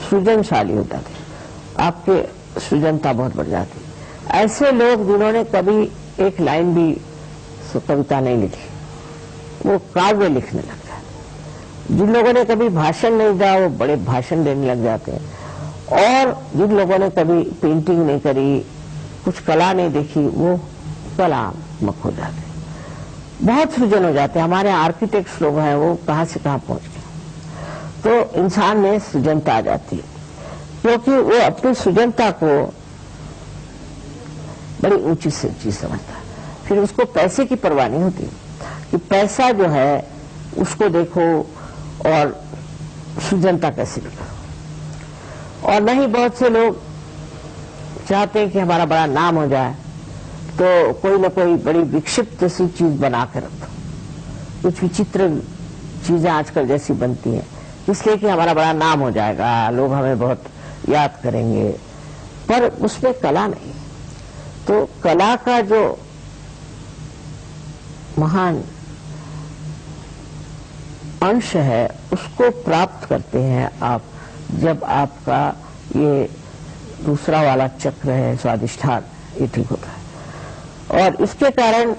सृजनशाली हो जाते, आपके सृजनता बहुत बढ़ जाती। ऐसे लोग जिन्होंने कभी एक लाइन भी कविता नहीं लिखी, वो काव्य लिखने लग जाते। जिन लोगों ने कभी भाषण नहीं दिया, वो बड़े भाषण देने लग जाते हैं। और जिन लोगों ने कभी पेंटिंग नहीं करी, कुछ कला नहीं देखी, वो कलात्मक हो जाते हैं, बहुत सृजन हो जाते हैं। हमारे आर्किटेक्ट्स लोग हैं, वो कहां से कहां पहुंच गए। तो इंसान में सृजनता आ जाती है, क्योंकि वो अपनी सृजनता को बड़ी ऊंची से चीज समझता है। फिर उसको पैसे की परवाह नहीं होती कि पैसा जो है उसको देखो और सृजनता कैसे निकालो। और नहीं, बहुत से लोग चाहते हैं कि हमारा बड़ा नाम हो जाए, तो कोई ना कोई बड़ी विक्षिप्त सी चीज बना कर रख दो। कुछ विचित्र चीजें आजकल जैसी बनती हैं, इसलिए कि हमारा बड़ा नाम हो जाएगा, लोग हमें बहुत याद करेंगे, पर उसमें कला नहीं। तो कला का जो महान अंश है, उसको प्राप्त करते हैं आप जब आपका ये दूसरा वाला चक्र है, स्वादिष्ठान, ये ठीक होता है। और इसके कारण,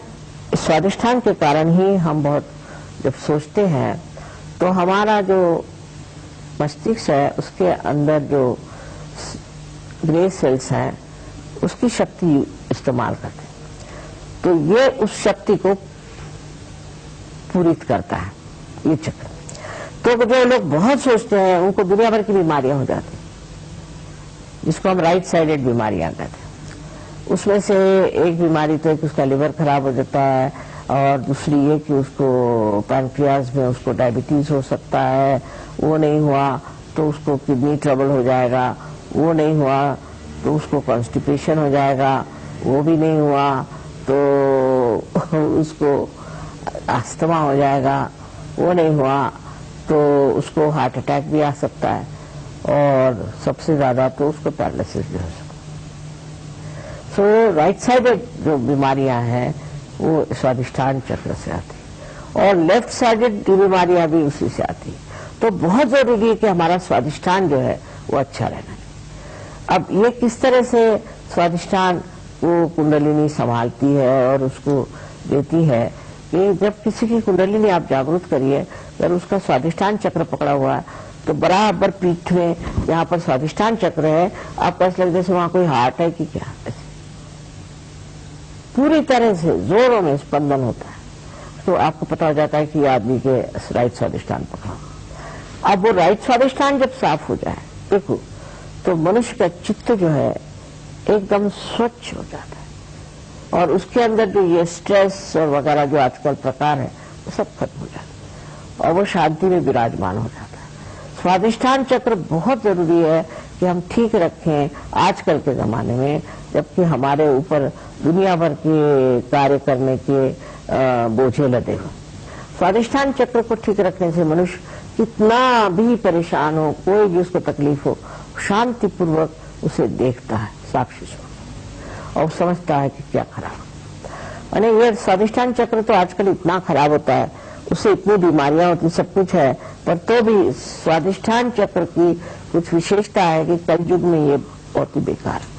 स्वादिष्ठान के कारण ही हम बहुत जब सोचते हैं, तो हमारा जो मस्तिष्क है, उसके अंदर जो ग्रे सेल्स हैं, उसकी शक्ति इस्तेमाल करते हैं। तो ये उस शक्ति को पूरित करता है, ये चक्र। तो जो लोग बहुत सोचते हैं, उनको दुनिया भर की बीमारियां हो जाती, जिसको हम राइट साइडेड बीमारियां कहते हैं। उसमें से एक बीमारी तो एक उसका लिवर खराब हो जाता है, और दूसरी ये कि उसको पैनक्रियाज में उसको डायबिटीज हो सकता है, वो नहीं हुआ तो उसको किडनी ट्रबल हो जाएगा, वो नहीं हुआ तो उसको कॉन्स्टिपेशन हो जाएगा, वो भी नहीं हुआ तो उसको अस्थमा हो जाएगा, वो नहीं हुआ तो उसको हार्ट अटैक भी आ सकता है, और सबसे ज्यादा तो उसको पैरालिसिस भी हो सकता है। सो राइट साइडेड जो बीमारियां हैं वो स्वादिष्ठान चक्र से आती है, और लेफ्ट साइडेड बीमारियां भी उसी से आती है। तो बहुत जरूरी है कि हमारा स्वादिष्ठान जो है वो अच्छा रहना चाहिए। अब ये किस तरह से स्वादिष्ठान वो कुंडलिनी संभालती है और उसको देती है, कि जब किसी की कुंडलिनी आप जागृत करिए, अगर उसका स्वादिष्ठान चक्र पकड़ा हुआ है, तो बराबर पीठ में यहाँ पर स्वादिष्ठान चक्र है, आपको ऐसा लगता है जैसे वहां कोई हार्ट है कि क्या, पूरी तरह से जोरों में स्पंदन होता है। तो आपको पता हो जाता है कि आदमी के राइट स्वादिष्ठान पकड़ा। अब वो राइट स्वादिष्ठान जब साफ हो जाए, देखो, तो मनुष्य का चित्त जो है एकदम स्वच्छ हो जाता है, और उसके अंदर जो ये स्ट्रेस और वगैरह जो आजकल प्रकार है, वो सब खत्म हो जाता है, और वो शांति में विराजमान हो जाता है। स्वादिष्ठान चक्र बहुत जरूरी है कि हम ठीक रखें आजकल के जमाने में, जबकि हमारे ऊपर दुनिया भर के कार्य करने के बोझे लदे हो। स्वादिष्ठान चक्र को ठीक रखने से मनुष्य कितना भी परेशान हो, कोई भी उसको तकलीफ हो, शांतिपूर्वक उसे देखता है साक्षी स्वरूप, और समझता है कि क्या खराब। यानी ये स्वादिष्ठान चक्र तो आजकल इतना खराब होता है, उससे इतनी बीमारियां होती, सब कुछ है, पर तो भी स्वादिष्ठान चक्र की कुछ विशेषता है कि कलयुग में ये बहुत ही बेकार है।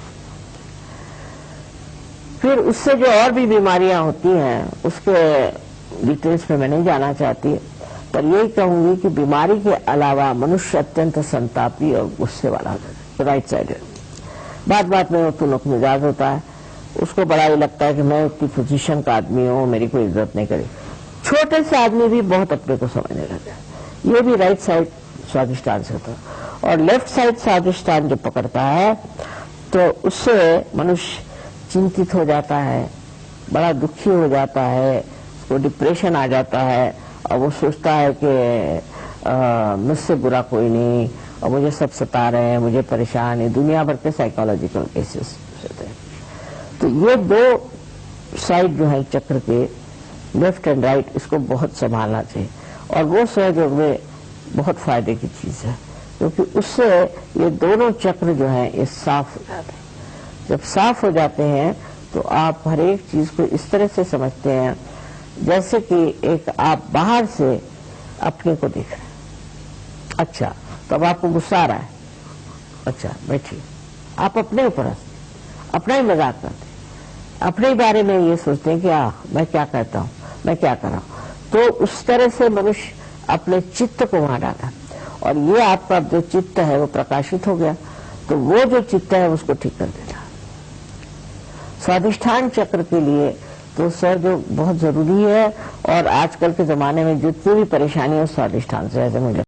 फिर उससे जो और भी बीमारियां होती हैं, उसके डिटेल्स में मैं नहीं जाना चाहती, पर यही कहूंगी कि बीमारी के अलावा मनुष्य अत्यंत संतापी और गुस्से वाला होता है, राइट साइड। बात बात में वो तुनक मिजाज होता है, उसको बड़ा ही लगता है कि मैं इतनी पोजीशन का आदमी हूँ, मेरी कोई इज्जत नहीं करे। छोटे से आदमी भी बहुत अपने को समझने लगता है। ये भी राइट साइड स्वादिष्ठान से होता है। और लेफ्ट साइड स्वादिष्ठान जो पकड़ता है, तो उससे मनुष्य चिंतित हो जाता है, बड़ा दुखी हो जाता है, उसको डिप्रेशन आ जाता है, और वो सोचता है कि मुझसे बुरा कोई नहीं, और मुझे सब सता रहे हैं, मुझे परेशान है। दुनिया भर के साइकोलॉजिकल केसेस होते हैं। तो ये दो साइड जो है चक्र के, लेफ्ट एंड राइट, इसको बहुत संभालना चाहिए, और वो सहयोग में बहुत फायदे की चीज है, क्योंकि उससे ये दोनों चक्र जो है ये साफ हो जाते हैं। जब साफ हो जाते हैं तो आप हर एक चीज को इस तरह से समझते हैं जैसे कि एक आप बाहर से अपने को देख रहे हैं, अच्छा, तो अब आपको गुस्सा आ रहा है, अच्छा बैठिए। आप अपने ऊपर हंसते, अपना ही मजाक करते, अपने ही बारे में ये सोचते हैं कि मैं क्या कहता हूँ, मैं क्या कर रहा हूँ। तो उस तरह से मनुष्य अपने चित्त को वहां डाला, और ये आपका जो चित्त है वो प्रकाशित हो गया, तो वो जो चित्त है उसको ठीक कर देता। स्वाधिष्ठान चक्र के लिए तो सर जो बहुत जरूरी है, और आजकल के जमाने में जितनी भी परेशानी है स्वाधिष्ठान से, ऐसे मुझे